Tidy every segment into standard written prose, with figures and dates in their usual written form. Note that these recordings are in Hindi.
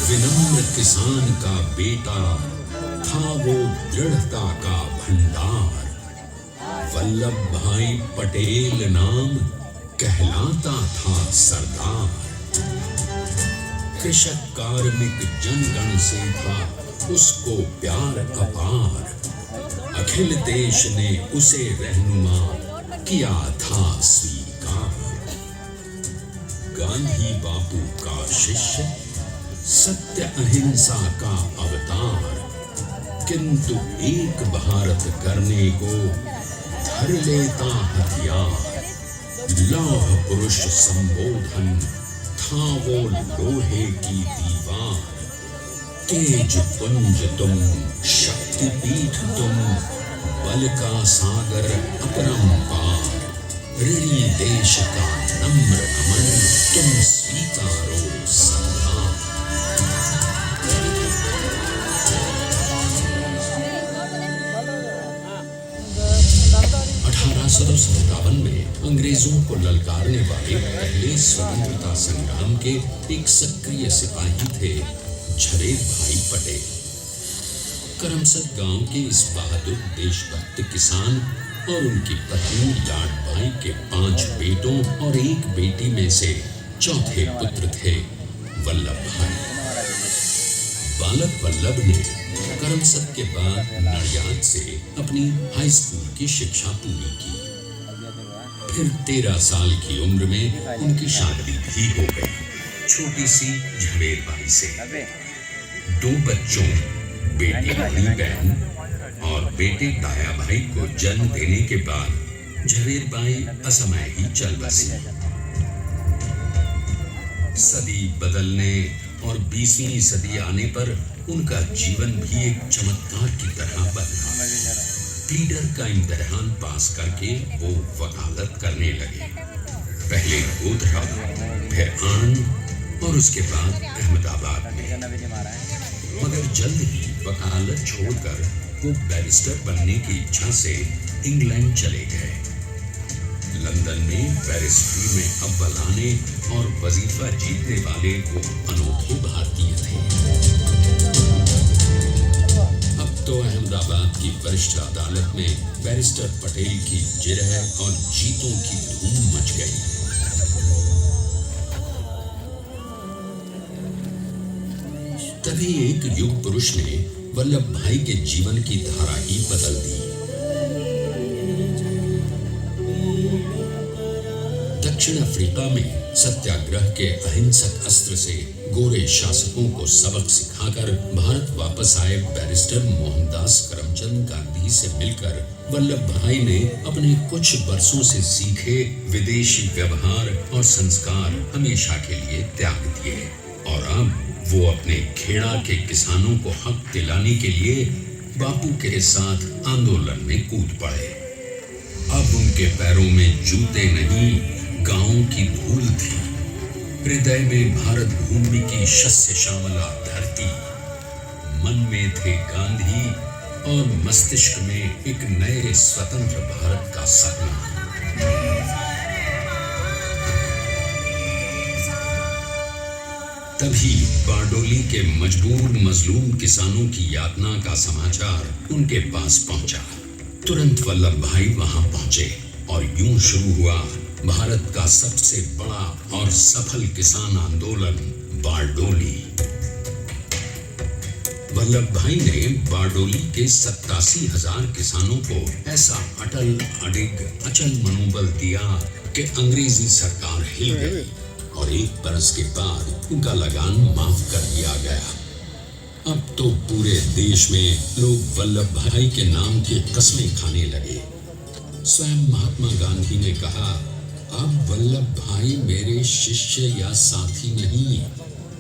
विनम्र किसान का बेटा था वो दृढ़ता का भंडार। वल्लभ भाई पटेल नाम कहलाता था सरदार। कृषक कार्मिक जनगण से था उसको प्यार अपार। अखिल देश ने उसे रहनुमा किया था स्वीकार। गांधी बापू का शिष्य, सत्य अहिंसा का अवतार, किंतु एक भारत करने को धर लेता हथियार। लौह पुरुष संबोधन था वो लोहे की दीवार। तेज पुंज तुम, शक्ति पीठ तुम, बल का सागर अपरंपार। ऋणी देश का नम्र अमन तुम स्वीकारो सरदार। 1857 में अंग्रेजों को ललकारने वाले पहले स्वतंत्रता संग्राम के एक सक्रिय सिपाही थे झवेर भाई पटेल। करमसद गांव के इस बहादुर देशभक्त किसान और उनकी पत्नी लाडबाई के 5 बेटों और 1 बेटी में से चौथे पुत्र थे वल्लभ भाई। बालक वल्लभ ने करमसद के बाद नडियाद से अपनी हाई स्कूल की शिक्षा पूरी की। फिर 13 साल की उम्र में उनकी शादी भी हो गई छोटी सी झवेर बाई से। 2 बच्चों, बेटी बड़ी बहन और बेटे ताया भाई को जन्म देने के बाद झवेर बाई असमय ही चल बसी। सदी बदलने और 20वीं सदी आने पर उनका जीवन भी एक चमत्कार की तरह बदला। प्लीडर का इम्तिहान पास करके वो वकालत करने लगे। पहले गोधरा, फिर आणंद और उसके बाद अहमदाबाद में। मगर जल्द ही वकालत छोड़कर वो बैरिस्टर बनने की इच्छा से इंग्लैंड चले गए। लंदन में बैरिस्ट्री में अव्वल आने और वजीफा जीतने वाले वो अनोखे भारतीय थे। अब तो अहमदाबाद की वरिष्ठ अदालत में बैरिस्टर पटेल की जिरह और जीतों की धूम मच गई। तभी एक युग पुरुष ने वल्लभ भाई के जीवन की धारा ही बदल दी। दक्षिण अफ्रीका में सत्याग्रह के अहिंसक अस्त्र से गोरे शासकों को सबक सिखाकर भारत वापस आए बैरिस्टर मोहनदास करमचंद गांधी से मिलकर वल्लभ भाई ने अपने कुछ बरसों से सीखे विदेशी व्यवहार और संस्कार हमेशा के लिए त्याग दिए और अब वो अपने खेड़ा के किसानों को हक दिलाने के लिए बापू के साथ आंदोलन में कूद पड़े। अब उनके पैरों में जूते नहीं, गांवों की धूल थी। हृदय में भारत भूमि की शस्य श्यामला धरती, मन में थे गांधी और मस्तिष्क में एक नए स्वतंत्र भारत का सपना। तभी बारडोली के मजबूर मजलूम किसानों की यातना का समाचार उनके पास पहुंचा। तुरंत वल्लभ भाई वहां पहुंचे और यूं शुरू हुआ भारत का सबसे बड़ा और सफल किसान आंदोलन बारडोली। वल्लभ भाई ने बारडोली के 87,000 किसानों को ऐसा अटल अडिग अचल मनोबल दिया कि अंग्रेजी सरकार हिल गई और एक बरस के बाद उनका लगान माफ कर दिया गया। अब तो पूरे देश में लोग वल्लभ भाई के नाम की कस्में खाने लगे। स्वयं महात्मा गांधी ने कहा, अब वल्लभ भाई मेरे शिष्य या साथी नहीं,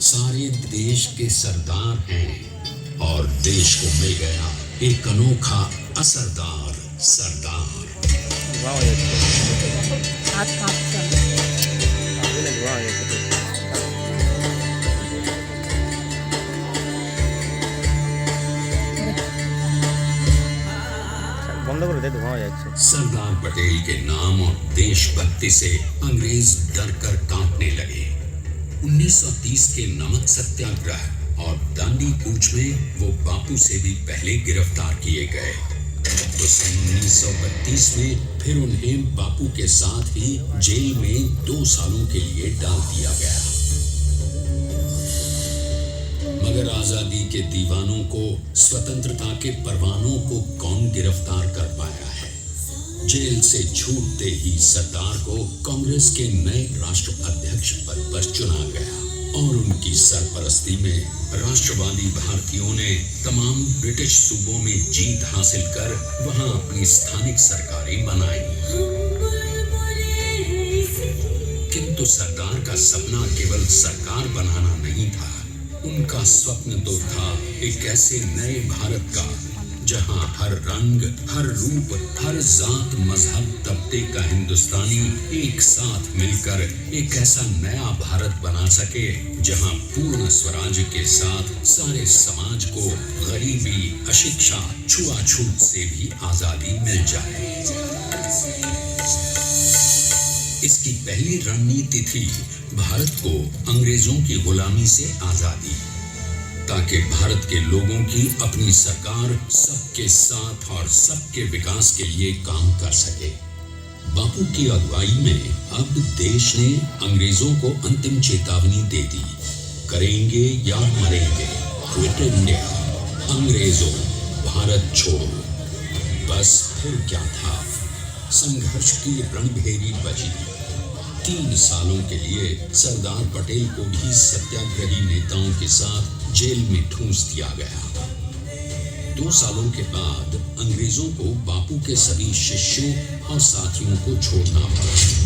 सारे देश के सरदार हैं और देश को मिल गया एक अनोखा असरदार सरदार। सरदार पटेल के नाम और देशभक्ति से अंग्रेज डर कर कांपने लगे। 1930 के नमक सत्याग्रह और दांडी कूच में वो बापू से भी पहले गिरफ्तार किए गए। तो सन 1932 में फिर उन्हें बापू के साथ ही जेल में 2 सालों के लिए डाल दिया गया। मगर आजादी के दीवानों को, स्वतंत्रता के परवानों को कौन गिरफ्तार कर पाया है? जेल से छूटते ही सरदार को कांग्रेस के नए राष्ट्र अध्यक्ष पद पर चुना गया और उनकी सरपरस्ती में राष्ट्रवादी भारतीयों ने तमाम ब्रिटिश सूबों में जीत हासिल कर वहां अपनी स्थानिक सरकारें बनाई। किंतु सरदार का सपना केवल सरकार बनाना नहीं था। उनका स्वप्न तो था एक ऐसे नए भारत का जहां हर रंग, हर रूप, हर जात, मजहब, तबके का हिंदुस्तानी एक साथ मिलकर एक ऐसा नया भारत बना सके जहां पूर्ण स्वराज के साथ सारे समाज को गरीबी, अशिक्षा, छुआछूत से भी आजादी मिल जाए। इसकी पहली रणनीति थी भारत को अंग्रेजों की गुलामी से आजादी, ताकि भारत के लोगों की अपनी सरकार सबके साथ और सबके विकास के लिए काम कर सके। बापू की अगुवाई में अब देश ने अंग्रेजों को अंतिम चेतावनी दे दी, करेंगे या मरेंगे, क्विट इंडिया, अंग्रेजों भारत छोड़ो। बस फिर क्या था, संघर्ष की रणभेरी बजी। 3 सालों के लिए सरदार पटेल को भी सत्याग्रही नेताओं के साथ जेल में ठूंस दिया गया। 2 सालों के बाद अंग्रेजों को बापू के सभी शिष्यों और साथियों को छोड़ना पड़ा।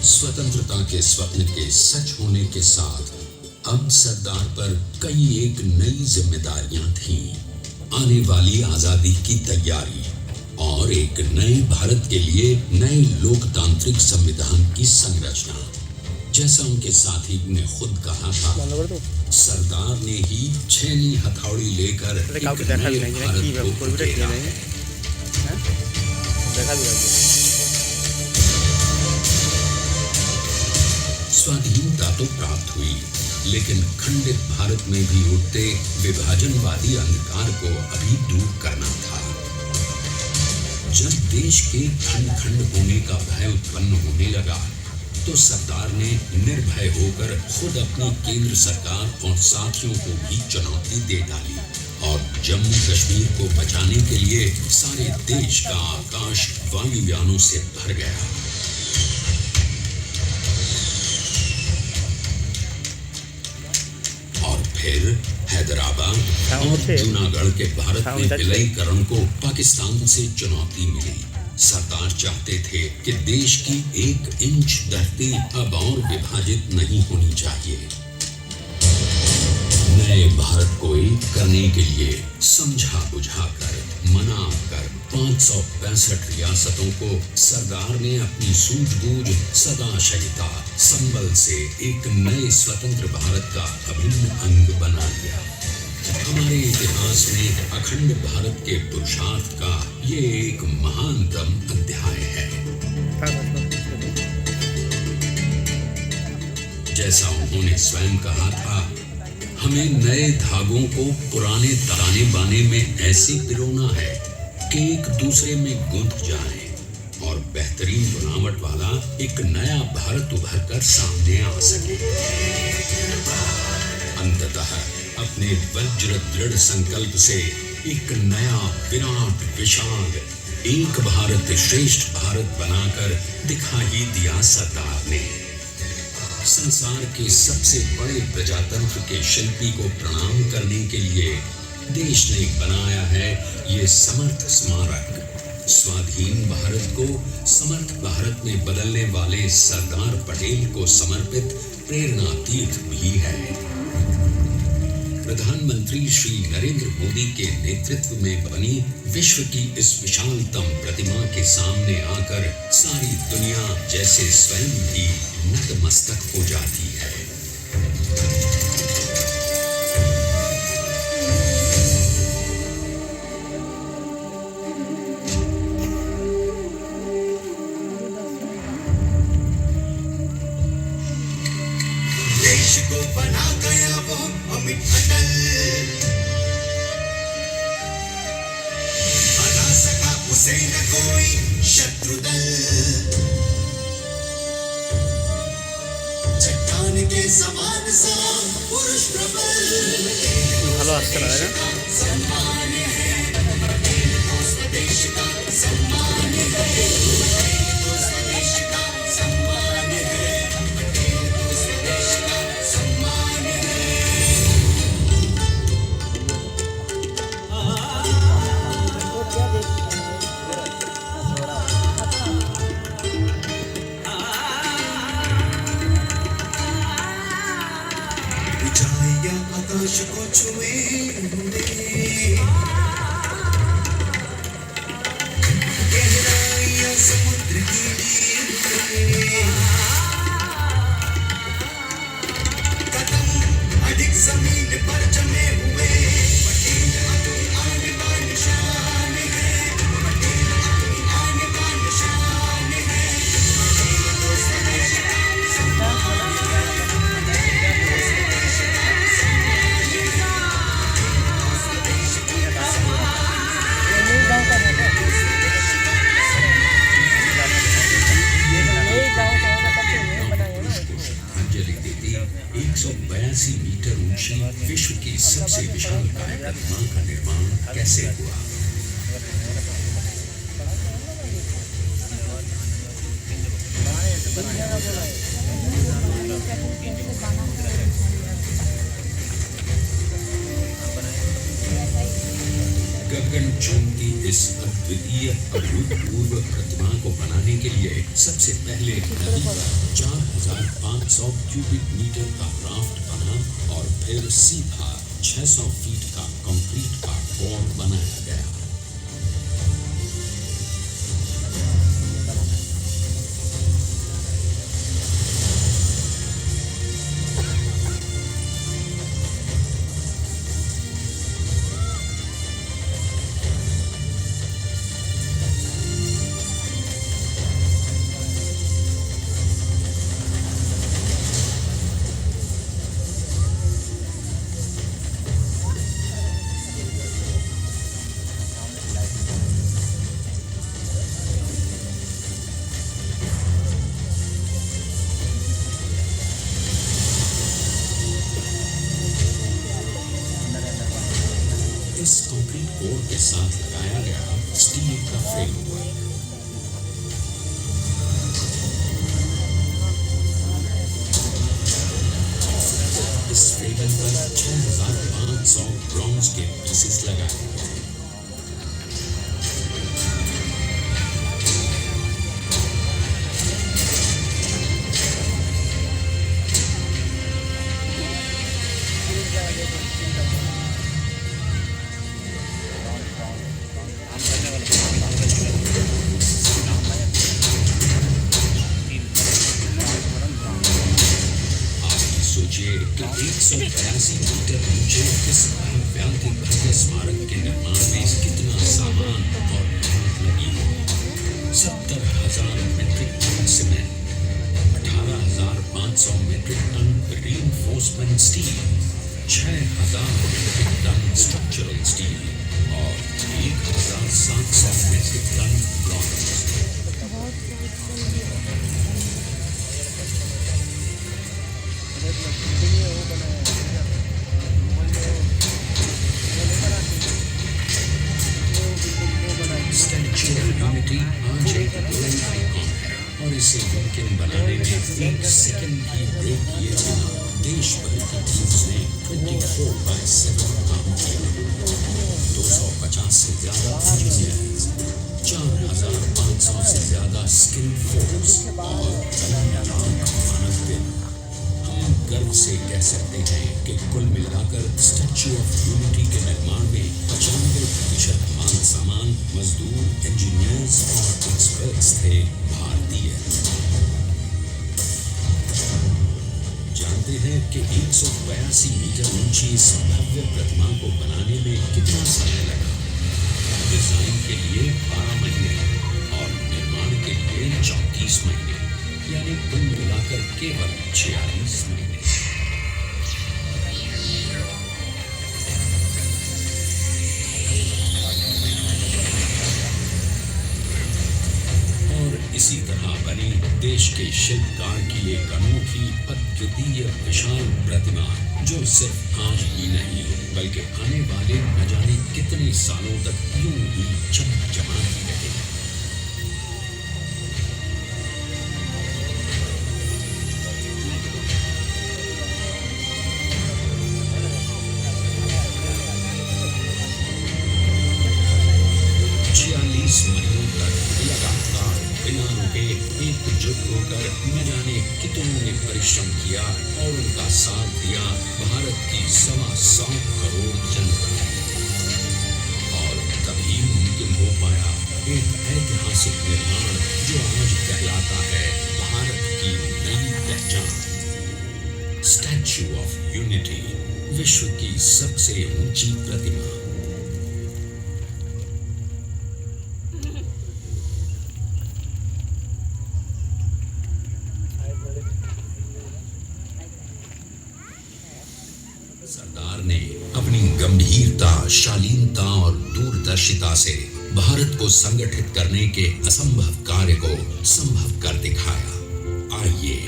स्वतंत्रता के स्वप्न के सच होने के साथ अब सरदार पर कई एक नई जिम्मेदारियां थीं। आने वाली आजादी की तैयारी और एक नए भारत के लिए नए लोकतांत्रिक संविधान की संरचना। जैसा उनके साथी ने खुद कहा था, सरदार ने ही छेनी हथौड़ी लेकर एक नए भारत को उकेरा। स्वाधीनता तो प्राप्त हुई, लेकिन खंडित भारत में भी उठते विभाजनवादी अंधकार को अभी दूर करना था। जब देश के खंड खंड होने का भय उत्पन्न होने लगा तो सरदार ने निर्भय होकर खुद अपनी केंद्र सरकार और साथियों को भी चुनौती दे डाली और जम्मू कश्मीर को बचाने के लिए सारे देश का आकाश वायुयानों से भर गया। और फिर हैदराबाद और जूनागढ़ के भारत में विलयीकरण को पाकिस्तान से चुनौती मिली। सरदार चाहते थे कि देश की 1 इंच धरती अब और विभाजित नहीं होनी चाहिए। नए भारत को एक करने के लिए समझा बुझाकर मनाकर 565 रियासतों को सरदार ने अपनी सूझबूझ सदाशयता संबल से एक नए स्वतंत्र भारत का अभिन्न अंग बना लिया। हमारे इतिहास में अखंड भारत के पुरुषार्थ का ये एक महानतम अध्याय है। जैसा उन्होंने स्वयं कहा था, हमें नए धागों को पुराने तराने बाने में ऐसी पिरोना है कि एक दूसरे में गुंथ जाए और बेहतरीन बनावट वाला एक नया भारत उभर कर सामने आ सके। अंततः अपने वज्र दृढ़ संकल्प से एक नया विराट विशाल एक भारत श्रेष्ठ भारत बनाकर दिखा ही दिया सरदार ने। संसार के सबसे बड़े प्रजातंत्र के शिल्पी को प्रणाम करने के लिए देश ने बनाया है ये समर्थ स्मारक। स्वाधीन भारत को समर्थ भारत में बदलने वाले सरदार पटेल को समर्पित प्रेरणा तीर्थ भी है। प्रधानमंत्री श्री नरेंद्र मोदी के नेतृत्व में बनी विश्व की इस विशालतम प्रतिमा के सामने आकर सारी दुनिया जैसे स्वयं भी नतमस्तक हो जाती है। देश को बना गया वो अमित अटल, हरा सका उसे न कोई शत्रु दल। चट्टान के समान सा पुरुष प्रबल, ভালো আসছে না তাই না? सम्मान है तो स्वदेश का सम्मान है, तो स्वदेश का सम्मान है, तो स्वदेश का सम्मान है। ऊंचाइयां आकाश को छुए हुए, गहराइयां समुद्र की नींद में, कदम अडिग जमीन पर जमे हुए। पटेल अपनी आन बान शान है, पटेल अपनी आन बान शान है, पटेल तो स्वदेश का सम्मान है, पटेल तो स्वदेश का सम्मान है, पटेल तो स्वदेश का सम्मान अंजलि देती 182 मीटर ऊंची विश्व की सबसे विशाल काय प्रतिमा का निर्माण कैसे हुआ? गगनचुंबी इस अद्वितीय अभूतपूर्व प्रतिमा को बनाने के लिए सबसे पहले नदी पर 4500 क्यूबिक मीटर का राफ्ट बना और फिर सीधा 600 फीट का कंक्रीट का कोर बनाया गया। इस कंक्रीट कोर के साथ लगाया गया स्टील का फ्रेमवर्क। इस फ्रेम पर 6500 ब्रॉन्ज के पीसेस लगाए गए। सोचिए कि 182 मीटर ऊंचे इस भव्य स्मारक के निर्माण में कितना सामान और मेहनत लगी है। 70,000 metric ton cement, 18,500 metric ton reinforcement steel, 6,000 metric ton structural steel और 1,700 metric ton bronze. Statue of unity आज एक ग्लोबल आइकॉन है और इसे मुमकिन बनाने में एक सेकंड भी ब्रेक किए बिना देश भर की टीम्स ने 24/7 काम किया। 250 से ज्यादा इंजीनियर्स, 4,500 से ज्यादा स्किल फोर्स और 3 लाख मानव दिन। हम गर्व से कह सकते हैं कि कुल मिलाकर स्टैच्यू ऑफ यूनिटी के निर्माण में 95% माल सामान, मजदूर, इंजीनियर्स और एक्सपर्ट्स थे भारतीय। जानते हैं कि 182 मीटर ऊंची इस भव्य प्रतिमा को बनाने में कितना समय लगा? डिजाइन के लिए 12 महीने और निर्माण के लिए 34 महीने, यानी कुल मिलाकर केवल 46 महीने। और इसी तरह बनी देश के शिल्पकार की एक अनोखी अद्वितीय विशाल प्रतिमा, जो सिर्फ आज ही नहीं बल्कि आने वाले न जाने कितने सालों तक यूं ही चमचमाती रहेगी। महीनों तक लगातार बिना रुके एकजुट होकर न जाने कितनों ने परिश्रम किया और उनका साथ दिया भारत की 125 करोड़ जनता। और तभी मुमकिन हो पाया एक ऐतिहासिक निर्माण जो आज कहलाता है भारत की नई पहचान। स्टैच्यू ऑफ यूनिटी, विश्व की सबसे ऊंची प्रतिमा। सरदार ने अपनी गंभीरता, शालीनता और दूरदर्शिता से भारत को संगठित करने के असंभव कार्य को संभव कर दिखाया। आइए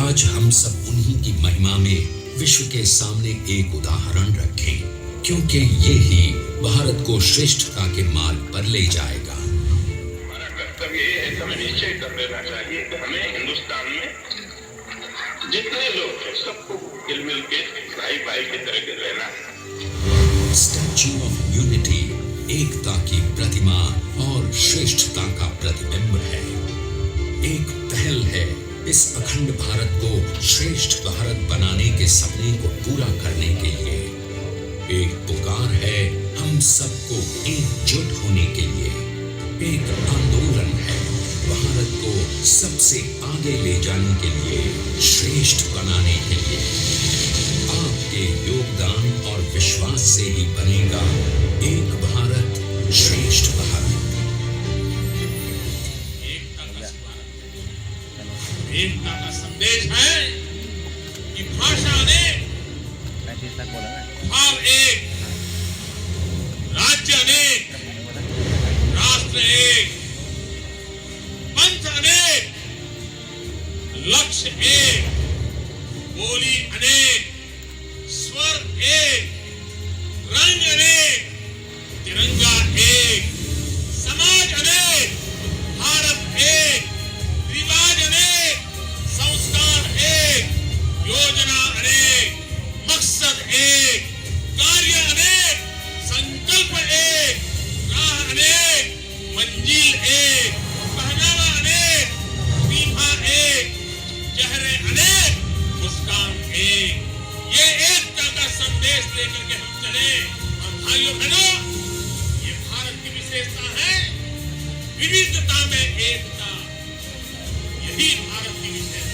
आज हम सब उन्हीं की महिमा में विश्व के सामने एक उदाहरण रखें, क्योंकि ये ही भारत को श्रेष्ठता के मार्ग पर ले जाएगा। हमारा कर्तव्य ये है, हमें निश्चय कर लेना चाहिए कि हमें हिंदुस्तान में जितने लोग हैं सबको मिल मिल के भाई भाई की तरह के रहना है। स्टैच्यू ऑफ यूनिटी एकता की प्रतिमा और श्रेष्ठता का प्रतिबिंब है। एक पहल है इस अखंड भारत को श्रेष्ठ भारत बनाने के सपने को पूरा करने के लिए। एक पुकार है हम सबको एकजुट होने के लिए। एक आंदोलन है भारत को सबसे आगे ले जाने के लिए, श्रेष्ठ बनाने के लिए। आपके योगदान और विश्वास से ही बनेगा एक भारत, श्रेष्ठ भारत। एकता का संदेश है कि भाषा अनेक, भाव एक, राज्य अनेक, राष्ट्र एक, पंथ अनेक, लक्ष्य एक, बोली अनेक, स्वर एक, रंग अनेक, करके हम चले। और भाइयों बहनों, ये भारत की विशेषता है, विविधता में एकता। यही भारत की विशेषता